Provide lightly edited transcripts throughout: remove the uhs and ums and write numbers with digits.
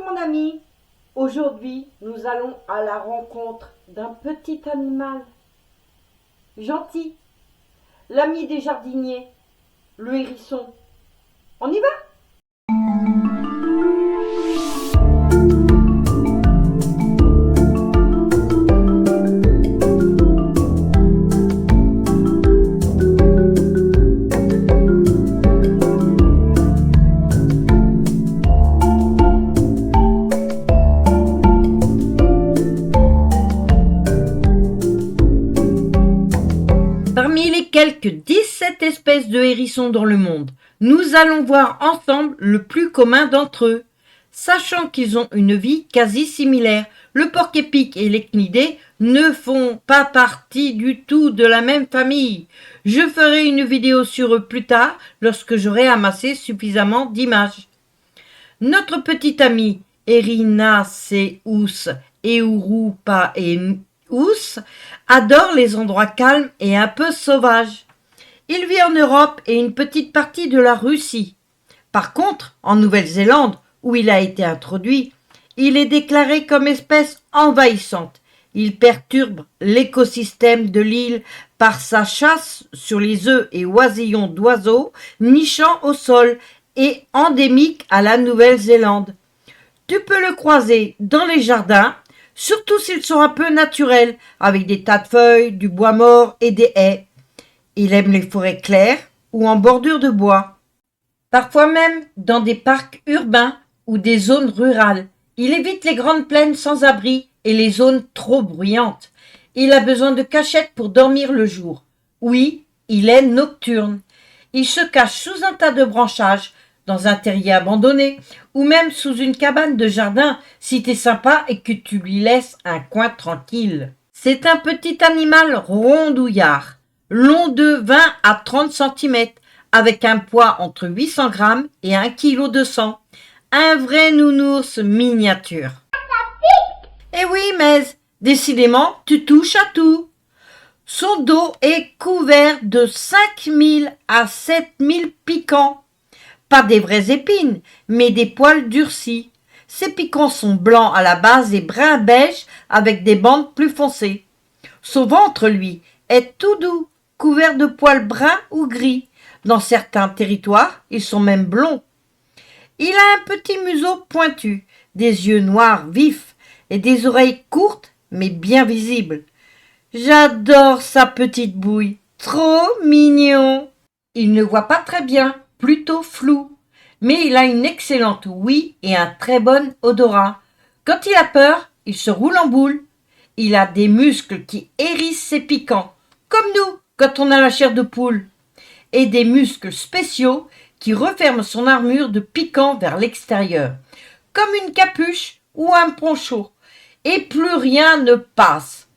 mon ami. Aujourd'hui, nous allons à la rencontre d'un petit animal gentil, l'ami des jardiniers, le hérisson. On y va? Parmi les quelques 17 espèces de hérissons dans le monde, nous allons voir ensemble le plus commun d'entre eux. Sachant qu'ils ont une vie quasi similaire, le porc-épic et l'équidé ne font pas partie du tout de la même famille. Je ferai une vidéo sur eux plus tard lorsque j'aurai amassé suffisamment d'images. Notre petit ami Erinaceus Europaeus adore les endroits calmes et un peu sauvages. Il vit en Europe et une petite partie de la Russie. Par contre, en Nouvelle-Zélande, où il a été introduit, il est déclaré comme espèce envahissante. Il perturbe l'écosystème de l'île par sa chasse sur les œufs et oisillons d'oiseaux nichant au sol et endémique à la Nouvelle-Zélande. Tu peux le croiser dans les jardins, surtout s'ils sont un peu naturels, avec des tas de feuilles, du bois mort et des haies. Il aime les forêts claires ou en bordure de bois. Parfois même dans des parcs urbains ou des zones rurales. Il évite les grandes plaines sans abri et les zones trop bruyantes. Il a besoin de cachettes pour dormir le jour. Oui, il est nocturne. Il se cache sous un tas de branchages, dans un terrier abandonné, ou même sous une cabane de jardin si t'es sympa et que tu lui laisses un coin tranquille. C'est un petit animal rondouillard, long de 20 à 30 cm, avec un poids entre 800 grammes et 1 kg de sang. Un vrai nounours miniature. Eh oui, mais décidément, tu touches à tout. Son dos est couvert de 5000 à 7000 piquants. Pas des vraies épines, mais des poils durcis. Ces piquants sont blancs à la base et brun beige avec des bandes plus foncées. Son ventre, lui, est tout doux, couvert de poils bruns ou gris. Dans certains territoires, ils sont même blonds. Il a un petit museau pointu, des yeux noirs vifs et des oreilles courtes mais bien visibles. J'adore sa petite bouille, trop mignon. Il ne voit pas très bien, plutôt flou, mais il a une excellente ouïe et un très bon odorat. Quand il a peur, il se roule en boule. Il a des muscles qui hérissent ses piquants, comme nous quand on a la chair de poule, et des muscles spéciaux qui referment son armure de piquants vers l'extérieur, comme une capuche ou un poncho, et plus rien ne passe.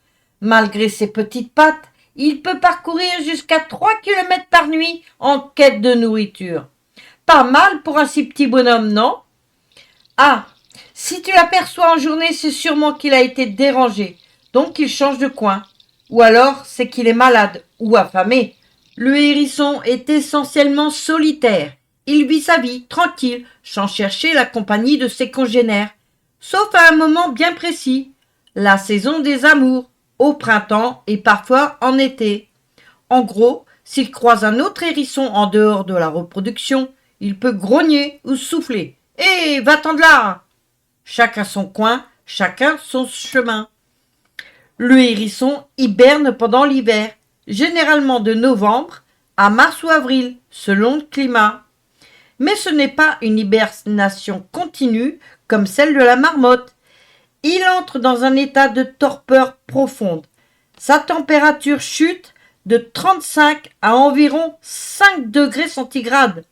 Malgré ses petites pattes, il peut parcourir jusqu'à 3 km par nuit en quête de nourriture. Pas mal pour un si petit bonhomme, non? Ah, si tu l'aperçois en journée, c'est sûrement qu'il a été dérangé, donc il change de coin. Ou alors, c'est qu'il est malade ou affamé. Le hérisson est essentiellement solitaire. Il vit sa vie tranquille, sans chercher la compagnie de ses congénères. Sauf à un moment bien précis, la saison des amours, au printemps et parfois en été. En gros, s'il croise un autre hérisson en dehors de la reproduction, il peut grogner ou souffler. « Hé, va-t'en de là !» Chacun son coin, chacun son chemin. Le hérisson hiberne pendant l'hiver, généralement de novembre à mars ou avril, selon le climat. Mais ce n'est pas une hibernation continue comme celle de la marmotte. Il entre dans un état de torpeur profonde. Sa température chute de 35 à environ 5 degrés centigrades.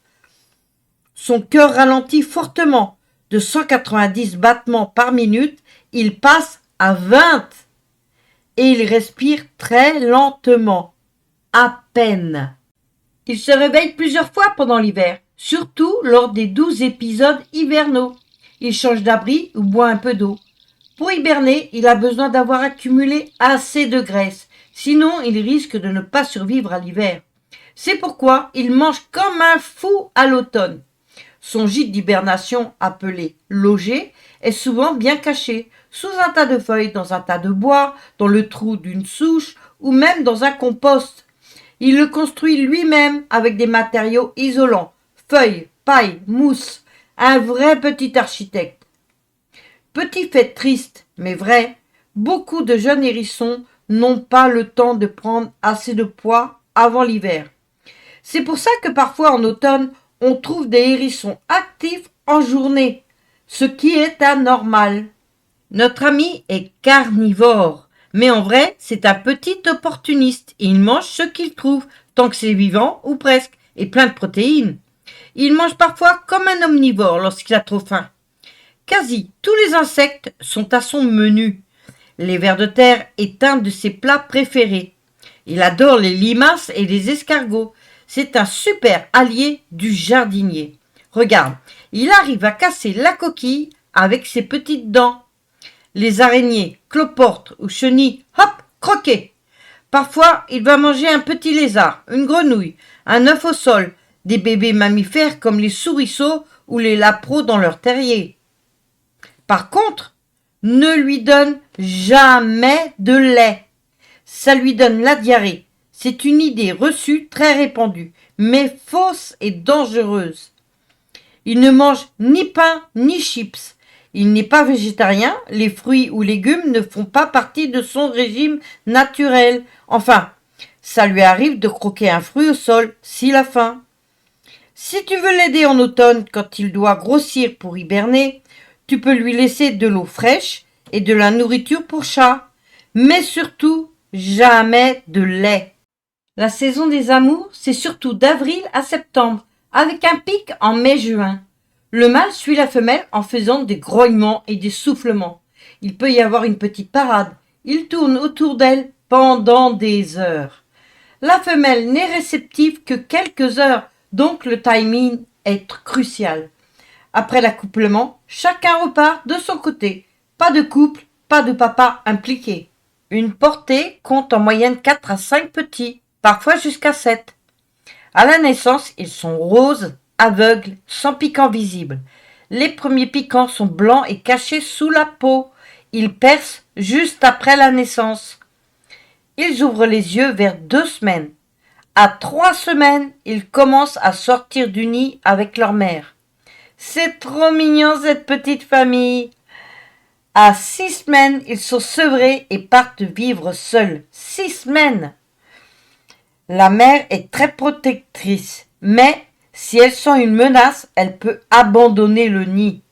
Son cœur ralentit fortement. De 190 battements par minute, il passe à 20. Et il respire très lentement, à peine. Il se réveille plusieurs fois pendant l'hiver, surtout lors des 12 épisodes hivernaux. Il change d'abri ou boit un peu d'eau. Pour hiberner, il a besoin d'avoir accumulé assez de graisse, sinon il risque de ne pas survivre à l'hiver. C'est pourquoi il mange comme un fou à l'automne. Son gîte d'hibernation, appelé loger, est souvent bien caché, sous un tas de feuilles, dans un tas de bois, dans le trou d'une souche ou même dans un compost. Il le construit lui-même avec des matériaux isolants, feuilles, paille, mousse, un vrai petit architecte. Petit fait triste, mais vrai, beaucoup de jeunes hérissons n'ont pas le temps de prendre assez de poids avant l'hiver. C'est pour ça que parfois en automne, on trouve des hérissons actifs en journée, ce qui est anormal. Notre ami est carnivore, mais en vrai, c'est un petit opportuniste. Il mange ce qu'il trouve, tant que c'est vivant, ou presque, et plein de protéines. Il mange parfois comme un omnivore lorsqu'il a trop faim. Quasi tous les insectes sont à son menu. Les vers de terre est un de ses plats préférés. Il adore les limaces et les escargots. C'est un super allié du jardinier. Regarde, il arrive à casser la coquille avec ses petites dents. Les araignées, cloportes ou chenilles, hop, croquez. Parfois, il va manger un petit lézard, une grenouille, un œuf au sol, des bébés mammifères comme les souriceaux ou les lapreaux dans leur terrier. Par contre, ne lui donne jamais de lait. Ça lui donne la diarrhée. C'est une idée reçue très répandue, mais fausse et dangereuse. Il ne mange ni pain ni chips. Il n'est pas végétarien, les fruits ou légumes ne font pas partie de son régime naturel. Enfin, ça lui arrive de croquer un fruit au sol s'il a faim. Si tu veux l'aider en automne quand il doit grossir pour hiberner, tu peux lui laisser de l'eau fraîche et de la nourriture pour chat. Mais surtout, jamais de lait. La saison des amours, c'est surtout d'avril à septembre, avec un pic en mai-juin. Le mâle suit la femelle en faisant des grognements et des soufflements. Il peut y avoir une petite parade. Il tourne autour d'elle pendant des heures. La femelle n'est réceptive que quelques heures, donc le timing est crucial. Après l'accouplement, chacun repart de son côté. Pas de couple, pas de papa impliqué. Une portée compte en moyenne 4 à 5 petits, parfois jusqu'à 7. À la naissance, ils sont roses, aveugles, sans piquant visible. Les premiers piquants sont blancs et cachés sous la peau. Ils percent juste après la naissance. Ils ouvrent les yeux vers 2 semaines. À 3 semaines, ils commencent à sortir du nid avec leur mère. C'est trop mignon cette petite famille. À 6 semaines, ils sont sevrés et partent vivre seuls. 6 semaines. La mère est très protectrice, mais si elle sent une menace, elle peut abandonner le nid.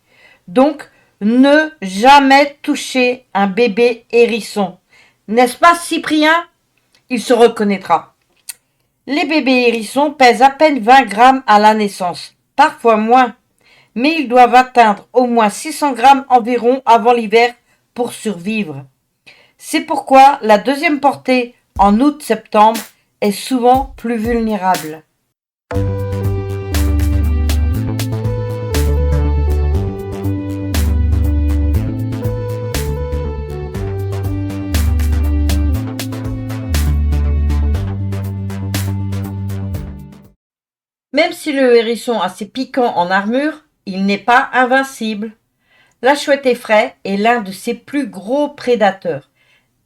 Donc, ne jamais toucher un bébé hérisson. N'est-ce pas, Cyprien? Il se reconnaîtra. Les bébés hérissons pèsent à peine 20 grammes à la naissance, parfois moins, mais ils doivent atteindre au moins 600 grammes environ avant l'hiver pour survivre. C'est pourquoi la deuxième portée, en août-septembre, est souvent plus vulnérable. Même si le hérisson a ses piquants en armure, il n'est pas invincible. La chouette effraie est l'un de ses plus gros prédateurs.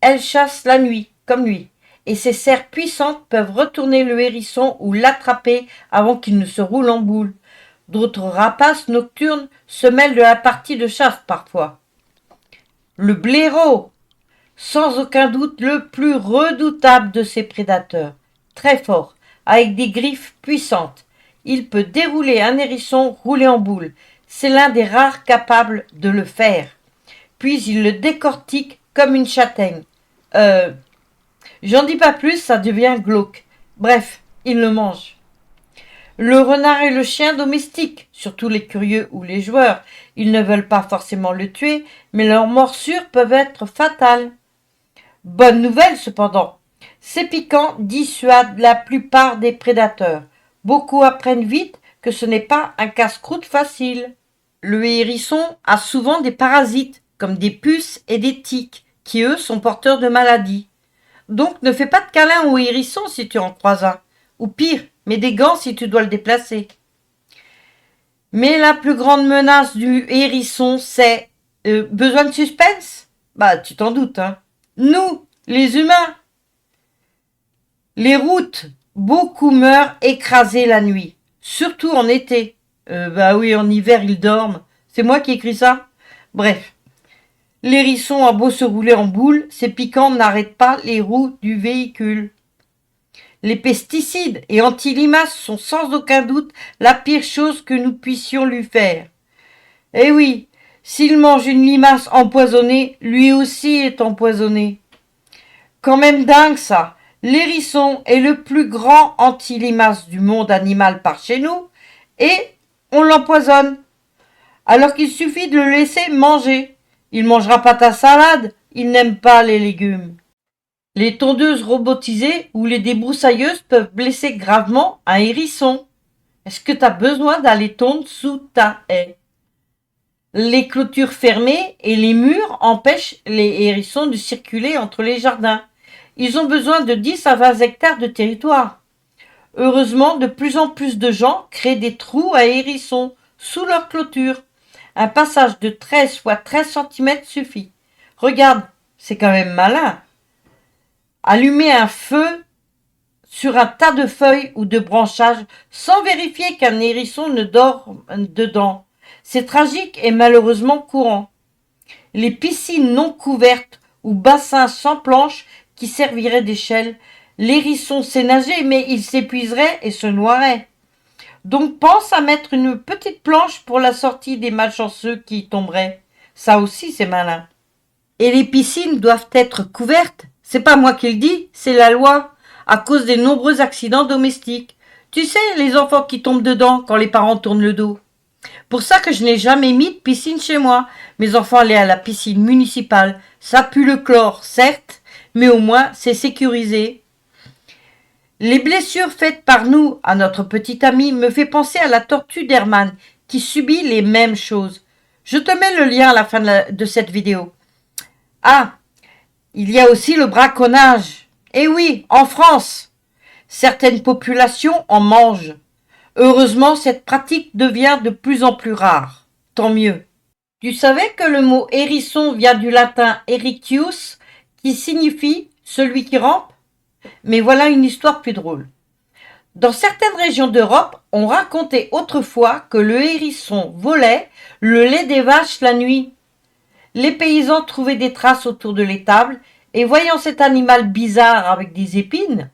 Elle chasse la nuit, comme lui, et ses serres puissantes peuvent retourner le hérisson ou l'attraper avant qu'il ne se roule en boule. D'autres rapaces nocturnes se mêlent de la partie de chasse parfois. Le blaireau, sans aucun doute le plus redoutable de ses prédateurs, très fort, avec des griffes puissantes. Il peut dérouler un hérisson roulé en boule. C'est l'un des rares capables de le faire. Puis il le décortique comme une châtaigne. J'en dis pas plus, ça devient glauque. Bref, il le mange. Le renard est le chien domestique, surtout les curieux ou les joueurs. Ils ne veulent pas forcément le tuer, mais leurs morsures peuvent être fatales. Bonne nouvelle cependant, ces piquants dissuadent la plupart des prédateurs. Beaucoup apprennent vite que ce n'est pas un casse-croûte facile. Le hérisson a souvent des parasites, comme des puces et des tiques, qui eux sont porteurs de maladies. Donc ne fais pas de câlin au hérisson si tu en croises un. Ou pire, mets des gants si tu dois le déplacer. Mais la plus grande menace du hérisson, c'est... besoin de suspense? Bah, tu t'en doutes, hein. Nous, les humains. Les routes, beaucoup meurent écrasés la nuit, surtout en été. Bah oui, en hiver, ils dorment. C'est moi qui écris ça? Bref. L'hérisson a beau se rouler en boule, ses piquants n'arrêtent pas les roues du véhicule. Les pesticides et anti-limaces sont sans aucun doute la pire chose que nous puissions lui faire. Eh oui, s'il mange une limace empoisonnée, lui aussi est empoisonné. Quand même dingue ça. L'hérisson est le plus grand anti-limace du monde animal par chez nous et on l'empoisonne. Alors qu'il suffit de le laisser manger. Il mangera pas ta salade, il n'aime pas les légumes. Les tondeuses robotisées ou les débroussailleuses peuvent blesser gravement un hérisson. Est-ce que tu as besoin d'aller tondre sous ta haie? Les clôtures fermées et les murs empêchent les hérissons de circuler entre les jardins. Ils ont besoin de 10 à 20 hectares de territoire. Heureusement, de plus en plus de gens créent des trous à hérissons sous leur clôture. Un passage de 13 fois 13 cm suffit. Regarde, c'est quand même malin. Allumer un feu sur un tas de feuilles ou de branchages sans vérifier qu'un hérisson ne dort dedans. C'est tragique et malheureusement courant. Les piscines non couvertes ou bassins sans planche qui serviraient d'échelle, l'hérisson sait nager mais il s'épuiserait et se noierait. Donc pense à mettre une petite planche pour la sortie des malchanceux qui y tomberaient. Ça aussi c'est malin. Et les piscines doivent être couvertes. C'est pas moi qui le dis, c'est la loi. À cause des nombreux accidents domestiques. Tu sais, les enfants qui tombent dedans quand les parents tournent le dos. Pour ça que je n'ai jamais mis de piscine chez moi. Mes enfants allaient à la piscine municipale. Ça pue le chlore, certes, mais au moins c'est sécurisé. Les blessures faites par nous à notre petit ami me fait penser à la tortue d'Hermann qui subit les mêmes choses. Je te mets le lien à la fin de cette vidéo. Ah, il y a aussi le braconnage. Eh oui, en France, certaines populations en mangent. Heureusement, cette pratique devient de plus en plus rare. Tant mieux. Tu savais que le mot hérisson vient du latin ericius, qui signifie celui qui rampe? Mais voilà une histoire plus drôle. Dans certaines régions d'Europe, on racontait autrefois que le hérisson volait le lait des vaches la nuit. Les paysans trouvaient des traces autour de l'étable et voyant cet animal bizarre avec des épines,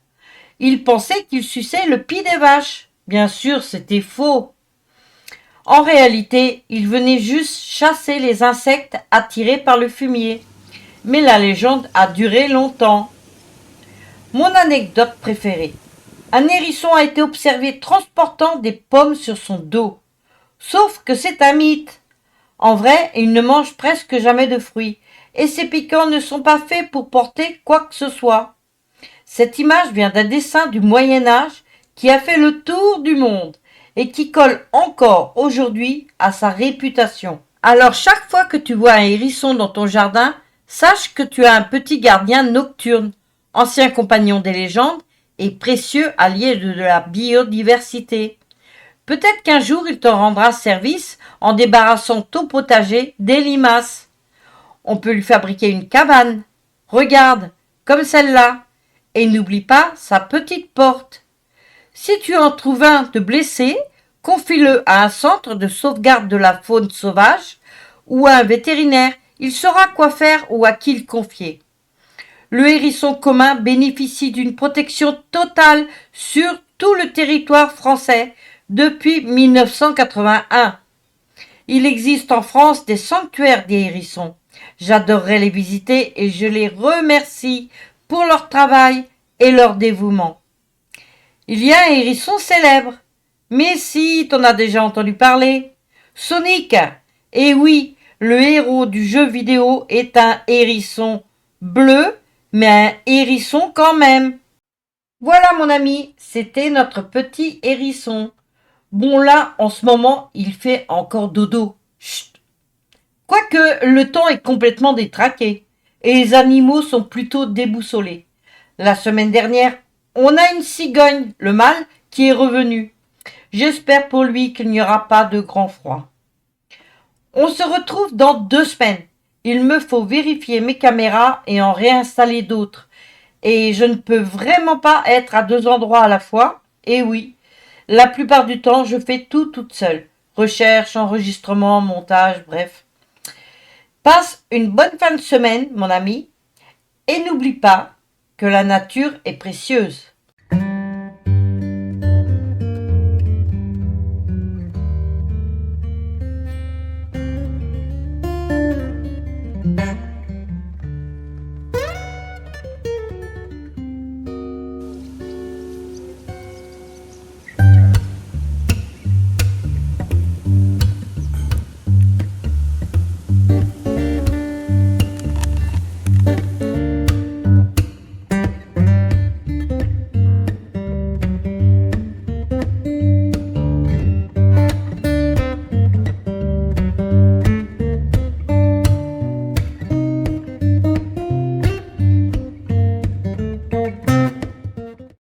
ils pensaient qu'il suçait le pis des vaches. Bien sûr, c'était faux. En réalité, il venait juste chasser les insectes attirés par le fumier. Mais la légende a duré longtemps. Mon anecdote préférée. Un hérisson a été observé transportant des pommes sur son dos. Sauf que c'est un mythe. En vrai, il ne mange presque jamais de fruits, et ses piquants ne sont pas faits pour porter quoi que ce soit. Cette image vient d'un dessin du Moyen-Âge qui a fait le tour du monde et qui colle encore aujourd'hui à sa réputation. Alors chaque fois que tu vois un hérisson dans ton jardin, sache que tu as un petit gardien nocturne, ancien compagnon des légendes et précieux allié de la biodiversité. Peut-être qu'un jour il te rendra service en débarrassant ton potager des limaces. On peut lui fabriquer une cabane. Regarde, comme celle-là. Et n'oublie pas sa petite porte. Si tu en trouves un de blessé, confie-le à un centre de sauvegarde de la faune sauvage ou à un vétérinaire. Il saura quoi faire ou à qui le confier. Le hérisson commun bénéficie d'une protection totale sur tout le territoire français depuis 1981. Il existe en France des sanctuaires des hérissons. J'adorerais les visiter et je les remercie pour leur travail et leur dévouement. Il y a un hérisson célèbre. Mais si, t'en as déjà entendu parler. Sonic. Et oui, le héros du jeu vidéo est un hérisson bleu, mais un hérisson quand même. Voilà mon ami, c'était notre petit hérisson. Bon là, en ce moment, il fait encore dodo. Chut. Quoique le temps est complètement détraqué et les animaux sont plutôt déboussolés. La semaine dernière, on a une cigogne, le mâle, qui est revenu. J'espère pour lui qu'il n'y aura pas de grand froid. On se retrouve dans 2 semaines. Il me faut vérifier mes caméras et en réinstaller d'autres. Et je ne peux vraiment pas être à 2 endroits à la fois. Et oui, la plupart du temps, je fais tout toute seule. Recherche, enregistrement, montage, bref. Passe une bonne fin de semaine, mon ami. Et n'oublie pas que la nature est précieuse.